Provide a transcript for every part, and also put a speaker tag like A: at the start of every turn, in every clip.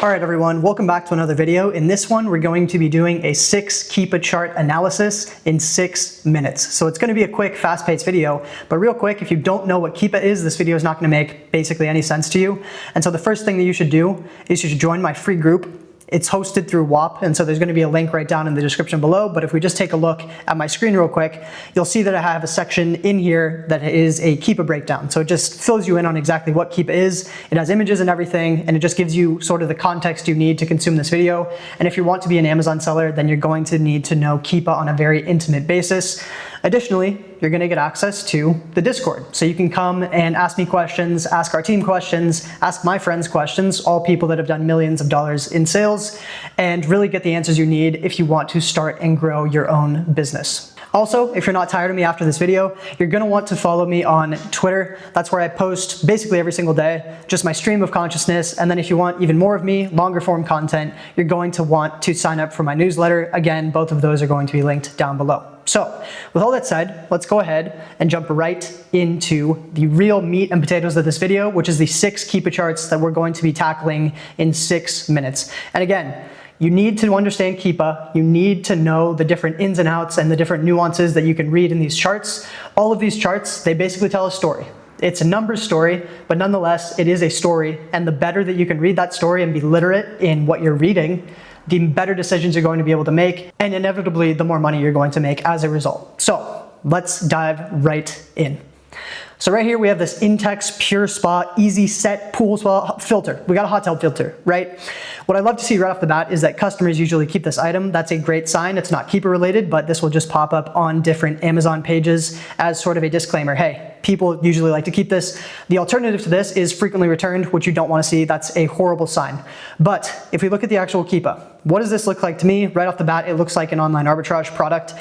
A: All right, everyone, welcome back to another video. In this one, we're going to be doing a 6 Keepa chart analysis in 6 minutes. So it's going to be a quick, fast-paced video, but real quick, if you don't know what Keepa is, this video is not going to make basically any sense to you. And so the first thing that you should do is you should join my free group. It's hosted through WAP, and so there's going to be a link right down in the description below. But if we just take a look at my screen real quick, you'll see that I have a section in here that is a Keepa breakdown. So it just fills you in on exactly what Keepa is. It has images and everything, and it just gives you sort of the context you need to consume this video. And if you want to be an Amazon seller, then you're going to need to know Keepa on a very intimate basis. Additionally, you're going to get access to the Discord. So you can come and ask me questions, ask our team questions, ask my friends questions, all people that have done millions of dollars in sales, and really get the answers you need if you want to start and grow your own business. Also, if you're not tired of me after this video, you're going to want to follow me on Twitter. That's where I post basically every single day, just my stream of consciousness. And then if you want even more of me, longer form content, you're going to want to sign up for my newsletter. Again, both of those are going to be linked down below. So with all that said, let's go ahead and jump right into the real meat and potatoes of this video, which is the 6 Keepa charts that we're going to be tackling in 6 minutes. And again, you need to understand Keepa. You need to know the different ins and outs and the different nuances that you can read in these charts. All of these charts, they basically tell a story. It's a numbers story, but nonetheless, it is a story. And the better that you can read that story and be literate in what you're reading, the better decisions you're going to be able to make, and inevitably, the more money you're going to make as a result. So let's dive right in. So right here, we have this Intex Pure Spa Easy Set Pool Spa filter. We got a hot tub filter, right? What I love to see right off the bat is that customers usually keep this item. That's a great sign. It's not Keepa related, but this will just pop up on different Amazon pages as sort of a disclaimer. Hey, people usually like to keep this. The alternative to this is frequently returned, which you don't want to see. That's a horrible sign. But if we look at the actual Keepa, what does this look like to me? Right off the bat, it looks like an online arbitrage product.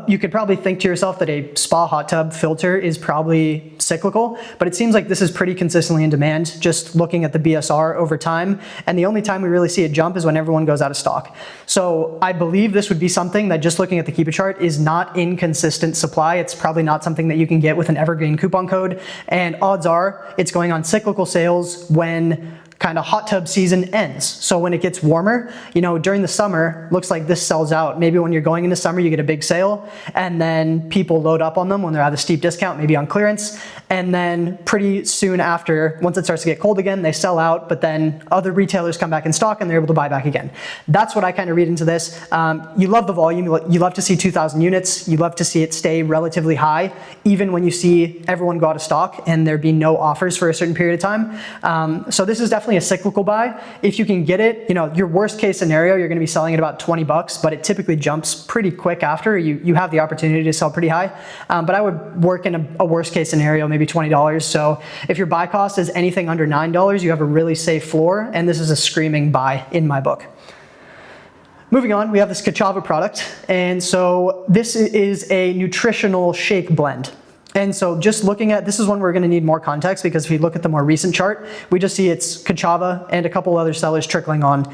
A: You could probably think to yourself that a spa hot tub filter is probably cyclical, but it seems like this is pretty consistently in demand, just looking at the BSR over time. And the only time we really see it jump is when everyone goes out of stock. So I believe this would be something that, just looking at the Keepa chart, is not in consistent supply. It's probably not something that you can get with an evergreen coupon code. And odds are it's going on cyclical sales when kind of hot tub season ends. So when it gets warmer, you know, during the summer, looks like this sells out. Maybe when you're going into summer, you get a big sale, and then people load up on them when they're at a steep discount, maybe on clearance. And then pretty soon after, once it starts to get cold again, they sell out, but then other retailers come back in stock and they're able to buy back again. That's what I kind of read into this. You love the volume. You love to see 2,000 units. You love to see it stay relatively high, even when you see everyone go out of stock and there be no offers for a certain period of time. So this is definitely a cyclical buy. If you can get it, you know, your worst case scenario, you're going to be selling at about 20 bucks, but it typically jumps pretty quick after. You have the opportunity to sell pretty high. But I would work in a worst case scenario, maybe $20. So if your buy cost is anything under $9, you have a really safe floor, and this is a screaming buy in my book. Moving on, we have this Keepa product. And so this is a nutritional shake blend. And so just looking at, this is one we're going to need more context, because if you look at the more recent chart, we just see it's Keepa and a couple other sellers trickling on.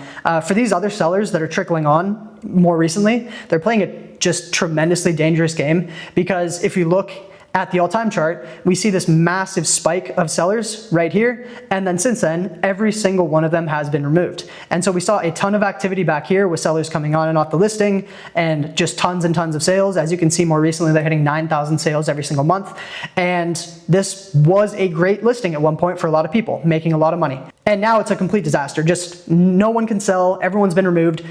A: For these other sellers that are trickling on more recently, they're playing a just tremendously dangerous game, because if you look at the all-time chart, we see this massive spike of sellers right here. And then since then, every single one of them has been removed. And so we saw a ton of activity back here with sellers coming on and off the listing, and just tons and tons of sales. As you can see, more recently, they're hitting 9,000 sales every single month. And this was a great listing at one point for a lot of people, making a lot of money. And now it's a complete disaster. Just no one can sell. Everyone's been removed.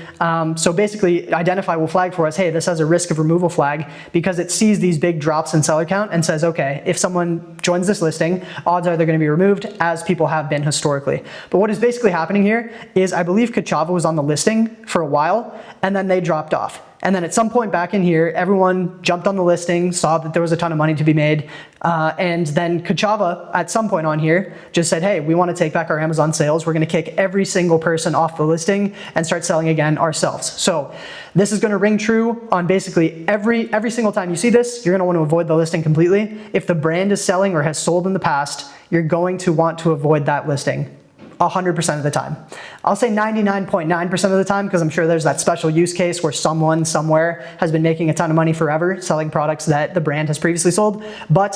A: So basically, Identify will flag for us, hey, this has a risk of removal flag, because it sees these big drops in seller count and says, okay, if someone joins this listing, odds are they're going to be removed, as people have been historically. But what is basically happening here is, I believe Keepa was on the listing for a while, and then they dropped off. And then at some point back in here, everyone jumped on the listing, saw that there was a ton of money to be made. And then Keepa, at some point on here, just said, hey, we want to take back our Amazon sales. We're going to kick every single person off the listing and start selling again ourselves. So this is going to ring true on basically every single time you see this. You're going to want to avoid the listing completely. If the brand is selling or has sold in the past, you're going to want to avoid that listing 100% of the time. I'll say 99.9% of the time, because I'm sure there's that special use case where someone somewhere has been making a ton of money forever selling products that the brand has previously sold. But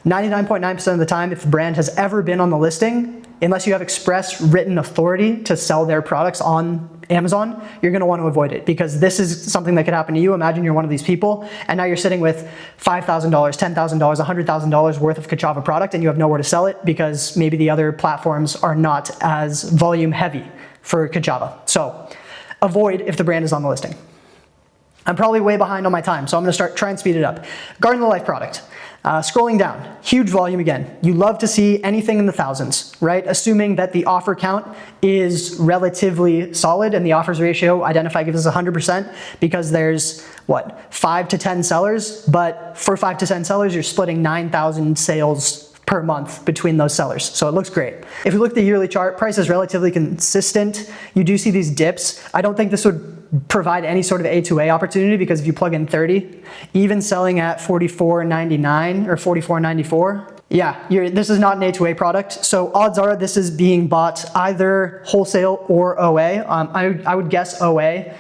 A: 99.9% of the time, if the brand has ever been on the listing, unless you have express written authority to sell their products on Amazon, you're gonna want to avoid it, because this is something that could happen to you. Imagine you're one of these people and now you're sitting with $5,000, $10,000, $100,000 worth of Keepa product and you have nowhere to sell it because maybe the other platforms are not as volume heavy for Keepa. So avoid if the brand is on the listing. I'm probably way behind on my time, so I'm gonna try and speed it up. Garden of Life product. Scrolling down, huge volume again. You love to see anything in the thousands, right? Assuming that the offer count is relatively solid and the offers ratio identify gives us 100%, because there's what, 5 to 10 sellers, but for 5 to 10 sellers, you're splitting 9,000 sales per month between those sellers. So it looks great. If you look at the yearly chart, price is relatively consistent. You do see these dips. I don't think this would provide any sort of A2A opportunity, because if you plug in 30, even selling at $44.99 or $44.94, yeah, this is not an A2A product. So odds are this is being bought either wholesale or OA. I would guess OA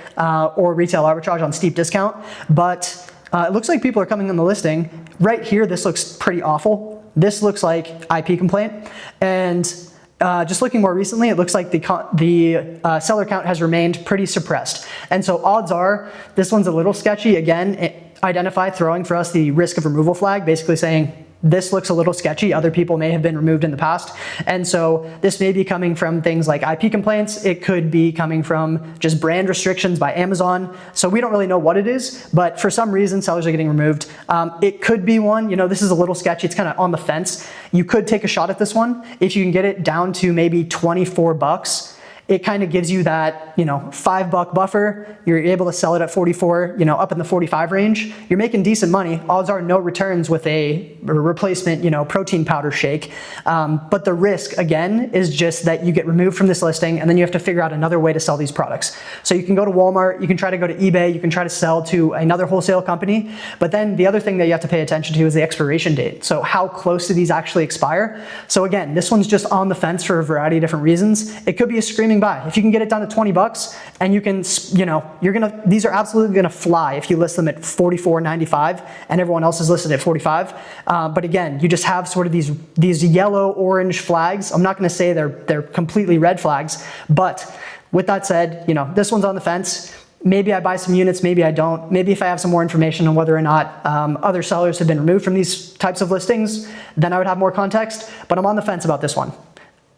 A: or retail arbitrage on steep discount, but it looks like people are coming on the listing. Right here, this looks pretty awful. This looks like IP complaint, and just looking more recently, it looks like the seller count has remained pretty suppressed. And so odds are this one's a little sketchy. Again, identify throwing for us the risk of removal flag, basically saying this looks a little sketchy. Other people may have been removed in the past. And so this may be coming from things like IP complaints. It could be coming from just brand restrictions by Amazon. So we don't really know what it is, but for some reason, sellers are getting removed. It could be one, this is a little sketchy. It's kind of on the fence. You could take a shot at this one. If you can get it down to maybe 24 bucks, it kind of gives you that, $5 buffer. You're able to sell it at 44, up in the 45 range. You're making decent money. Odds are no returns with a replacement, protein powder shake. But the risk, again, is just that you get removed from this listing and then you have to figure out another way to sell these products. So you can go to Walmart, you can try to go to eBay, you can try to sell to another wholesale company. But then the other thing that you have to pay attention to is the expiration date. So how close do these actually expire? So again, this one's just on the fence for a variety of different reasons. It could be a screaming buy. If you can get it down to 20 bucks and you can, these are absolutely gonna fly if you list them at $44.95 and everyone else is listed at 45. But again, you just have sort of these yellow orange flags. I'm not gonna say they're completely red flags, but with that said, this one's on the fence. Maybe I buy some units, maybe I don't. Maybe if I have some more information on whether or not other sellers have been removed from these types of listings, then I would have more context, but I'm on the fence about this one.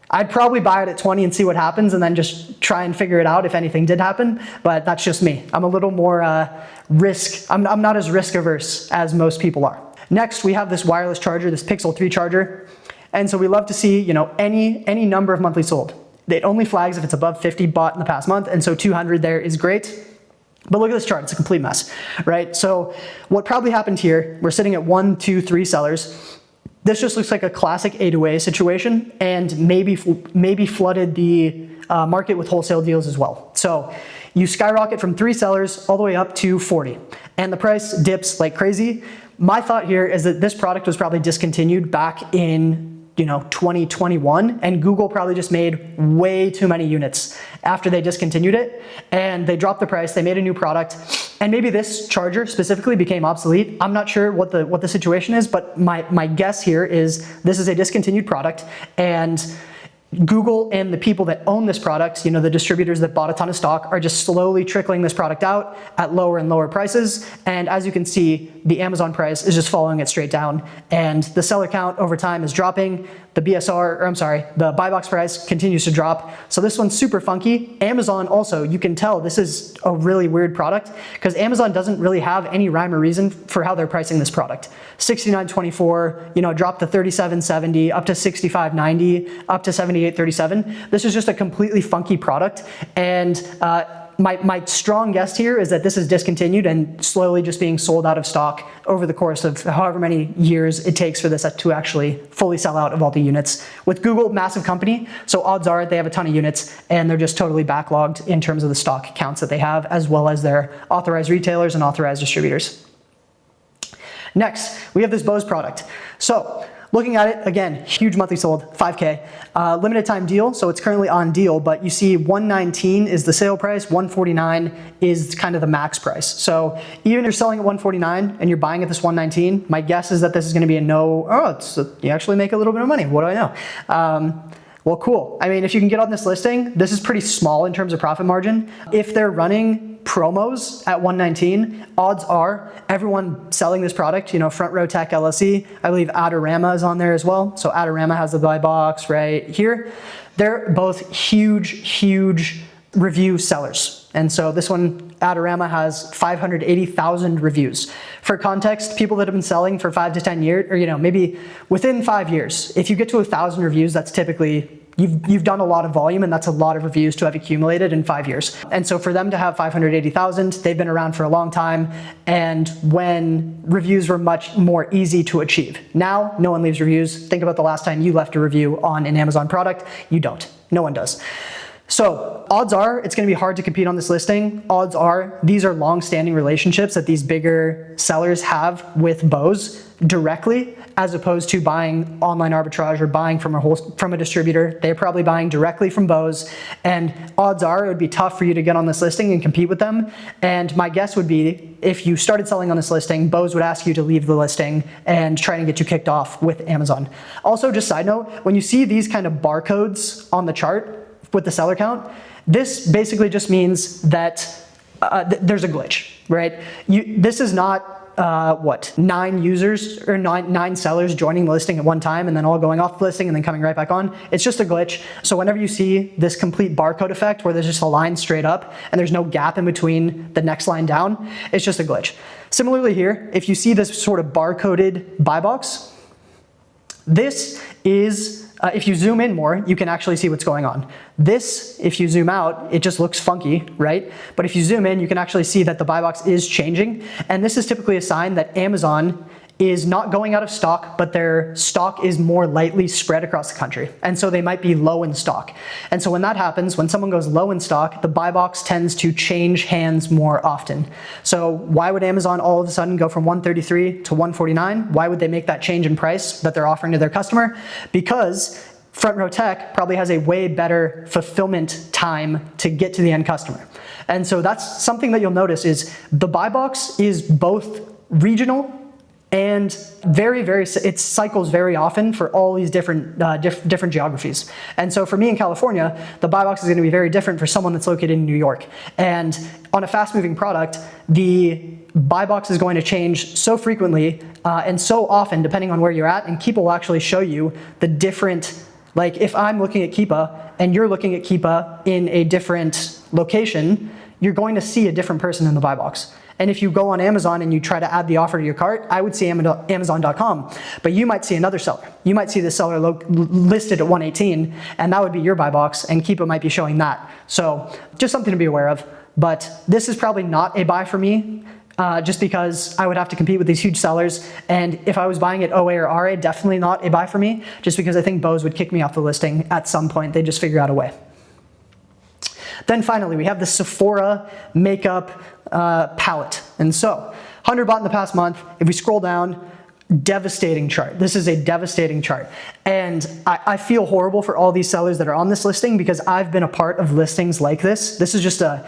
A: I'd probably buy it at 20 and see what happens and then just try and figure it out if anything did happen, but that's just me. I'm a little more I'm not as risk averse as most people are. Next, we have this wireless charger, this Pixel 3 charger. And so we love to see, any number of monthly sold. It only flags if it's above 50 bought in the past month, and so 200 there is great. But look at this chart, it's a complete mess, right? So what probably happened here, we're sitting at 1, 2, 3 sellers. This just looks like a classic A2A situation and maybe flooded the market with wholesale deals as well. So you skyrocket from 3 sellers all the way up to 40 and the price dips like crazy. My thought here is that this product was probably discontinued back in 2021, and Google probably just made way too many units after they discontinued it and they dropped the price, they made a new product, and maybe this charger specifically became obsolete. I'm not sure what the situation is, but my guess here is this is a discontinued product, and Google and the people that own this product, the distributors that bought a ton of stock, are just slowly trickling this product out at lower and lower prices. And as you can see, the Amazon price is just following it straight down. And the seller count over time is dropping. The the buy box price continues to drop. So this one's super funky. Amazon also, you can tell this is a really weird product because Amazon doesn't really have any rhyme or reason for how they're pricing this product. $69.24, dropped to $37.70, up to $65.90, up to $78.37. This is just a completely funky product. And my strong guess here is that this is discontinued and slowly just being sold out of stock over the course of however many years it takes for this to actually fully sell out of all the units. With Google, massive company, so odds are they have a ton of units and they're just totally backlogged in terms of the stock counts that they have, as well as their authorized retailers and authorized distributors. Next, we have this Bose product. So looking at it, again, huge monthly sold, 5K. Limited time deal, so it's currently on deal, but you see 119 is the sale price, 149 is kind of the max price. So even if you're selling at 149 and you're buying at this 119, my guess is that this is gonna be a no, you actually make a little bit of money, what do I know? Well, cool. I mean, if you can get on this listing, this is pretty small in terms of profit margin. If they're running promos at 119, odds are everyone selling this product, you know, Front Row Tech LLC, I believe Adorama is on there as well. So Adorama has the buy box right here. They're both huge review sellers. And so this one, Adorama, has 580,000 reviews. For context, people that have been selling for 5 to 10 years, or, you know, maybe within 5 years, if you get to 1,000 reviews, that's typically, you've done a lot of volume, and that's a lot of reviews to have accumulated in 5 years. And so for them to have 580,000, they've been around for a long time, and when reviews were much more easy to achieve. Now, no one leaves reviews. Think about the last time you left a review on an Amazon product. You don't. No one does. So odds are it's going to be hard to compete on this listing. Odds are these are long-standing relationships that these bigger sellers have with Bose directly, as opposed to buying online arbitrage or buying from a distributor. They're probably buying directly from Bose, and odds are it would be tough for you to get on this listing and compete with them. And my guess would be if you started selling on this listing, Bose would ask you to leave the listing and try and get you kicked off with Amazon. Also, just side note, when you see these kind of barcodes on the chart with the seller count, this basically just means that there's a glitch, right? This is not 9 users or nine sellers joining the listing at one time and then all going off the listing and then coming right back on. It's just a glitch. So whenever you see this complete barcode effect where there's just a line straight up and there's no gap in between the next line down, it's just a glitch. Similarly here, if you see this sort of barcoded buy box, this is, if you zoom in more, you can actually see what's going on. This, if you zoom out, it just looks funky, right? But if you zoom in, you can actually see that the buy box is changing. And this is typically a sign that Amazon is not going out of stock, but their stock is more lightly spread across the country. And so they might be low in stock. And so when that happens, when someone goes low in stock, the buy box tends to change hands more often. So why would Amazon all of a sudden go from 133 to 149? Why would they make that change in price that they're offering to their customer? Because Front Row Tech probably has a way better fulfillment time to get to the end customer. And so that's something that you'll notice is the buy box is both regional and it cycles very often for all these different geographies. And so for me in California, the buy box is going to be very different for someone that's located in New York. And on a fast moving product, the buy box is going to change so frequently and so often depending on where you're at. And Keepa will actually show you the different, like if I'm looking at Keepa and you're looking at Keepa in a different location, you're going to see a different person in the buy box. And if you go on Amazon and you try to add the offer to your cart, I would see Amazon.com, but you might see another seller. You might see the seller listed at 118, and that would be your buy box, and Keepa might be showing that. So just something to be aware of. But this is probably not a buy for me, just because I would have to compete with these huge sellers. And if I was buying at OA or RA, definitely not a buy for me, just because I think Bose would kick me off the listing at some point. They just figure out a way. Then finally, we have the Sephora makeup palette. And so 100 bought in the past month. If we scroll down, devastating chart. This is a devastating chart. And I feel horrible for all these sellers that are on this listing because I've been a part of listings like this. This is just a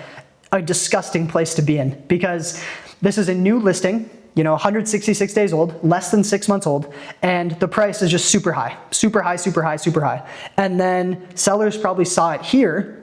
A: disgusting place to be in because this is a new listing, you know, 166 days old, less than 6 months old, and the price is just super high, super high, super high, super high. And then sellers probably saw it here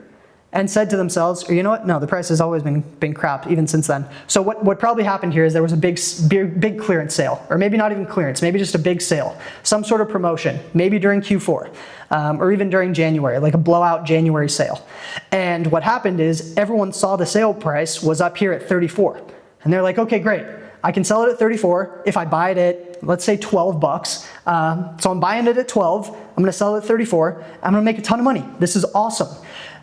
A: and said to themselves, you know what, no, the price has always been crap even since then. So what probably happened here is there was a big clearance sale, or maybe not even clearance, maybe just a big sale, some sort of promotion, maybe during Q4, or even during January, like a blowout January sale. And what happened is everyone saw the sale price was up here at 34. And they're like, okay, great. I can sell it at 34 if I buy it at, let's say 12 bucks. So I'm buying it at 12, I'm gonna sell it at 34, I'm gonna make a ton of money. This is awesome.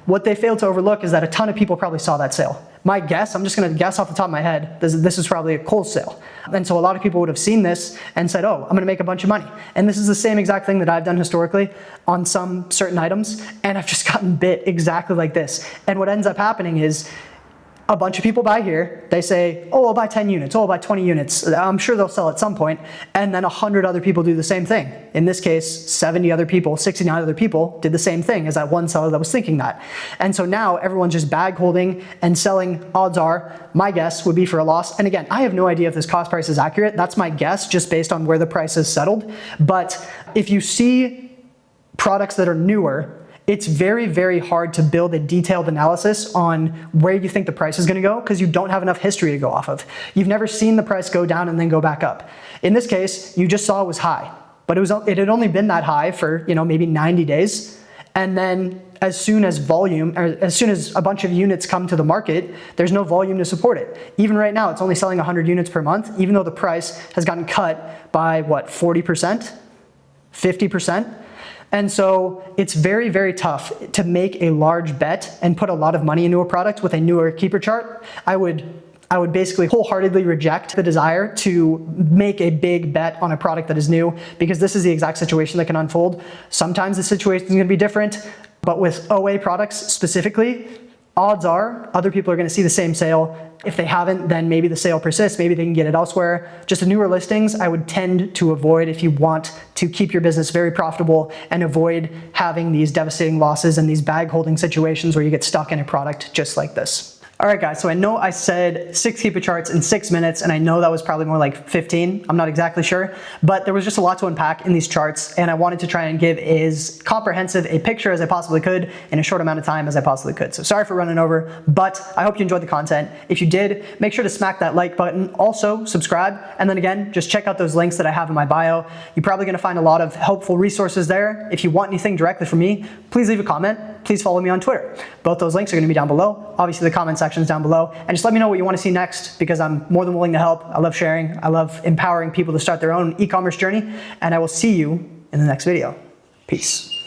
A: What they failed to overlook is that a ton of people probably saw that sale. My guess, I'm just gonna guess off the top of my head, this is probably a Kohl's sale. And so a lot of people would have seen this and said, oh, I'm gonna make a bunch of money. And this is the same exact thing that I've done historically on some certain items, and I've just gotten bit exactly like this. And what ends up happening is a bunch of people buy here, they say, oh, I'll buy 10 units, oh, I'll buy 20 units. I'm sure they'll sell at some point. And then 100 other people do the same thing. In this case, 70 other people, 69 other people did the same thing as that one seller that was thinking that. And so now everyone's just bag holding and selling. Odds are, my guess would be for a loss. And again, I have no idea if this cost price is accurate. That's my guess just based on where the price is settled. But if you see products that are newer it's very, very hard to build a detailed analysis on where you think the price is gonna go because you don't have enough history to go off of. You've never seen the price go down and then go back up. In this case, you just saw it was high, but it had only been that high for, maybe 90 days. And then as soon as a bunch of units come to the market, there's no volume to support it. Even right now, it's only selling 100 units per month, even though the price has gotten cut by what, 40%, 50%? And so it's very, very tough to make a large bet and put a lot of money into a product with a newer Keepa chart. I would basically wholeheartedly reject the desire to make a big bet on a product that is new, because this is the exact situation that can unfold. Sometimes the situation is gonna be different, but with OA products specifically, odds are other people are gonna see the same sale. If they haven't, then maybe the sale persists, maybe they can get it elsewhere. Just the newer listings, I would tend to avoid if you want to keep your business very profitable and avoid having these devastating losses and these bag holding situations where you get stuck in a product just like this. All right, guys, so I know I said 6 Keepa charts in 6 minutes, and I know that was probably more like 15. I'm not exactly sure, but there was just a lot to unpack in these charts, and I wanted to try and give as comprehensive a picture as I possibly could in a short amount of time as I possibly could. So sorry for running over, but I hope you enjoyed the content. If you did, make sure to smack that like button. Also, subscribe, and then again, just check out those links that I have in my bio. You're probably gonna find a lot of helpful resources there. If you want anything directly from me, please leave a comment. Please follow me on Twitter. Both those links are gonna be down below. Obviously, the comment section is down below. And just let me know what you want to see next, because I'm more than willing to help. I love sharing. I love empowering people to start their own e-commerce journey. And I will see you in the next video. Peace.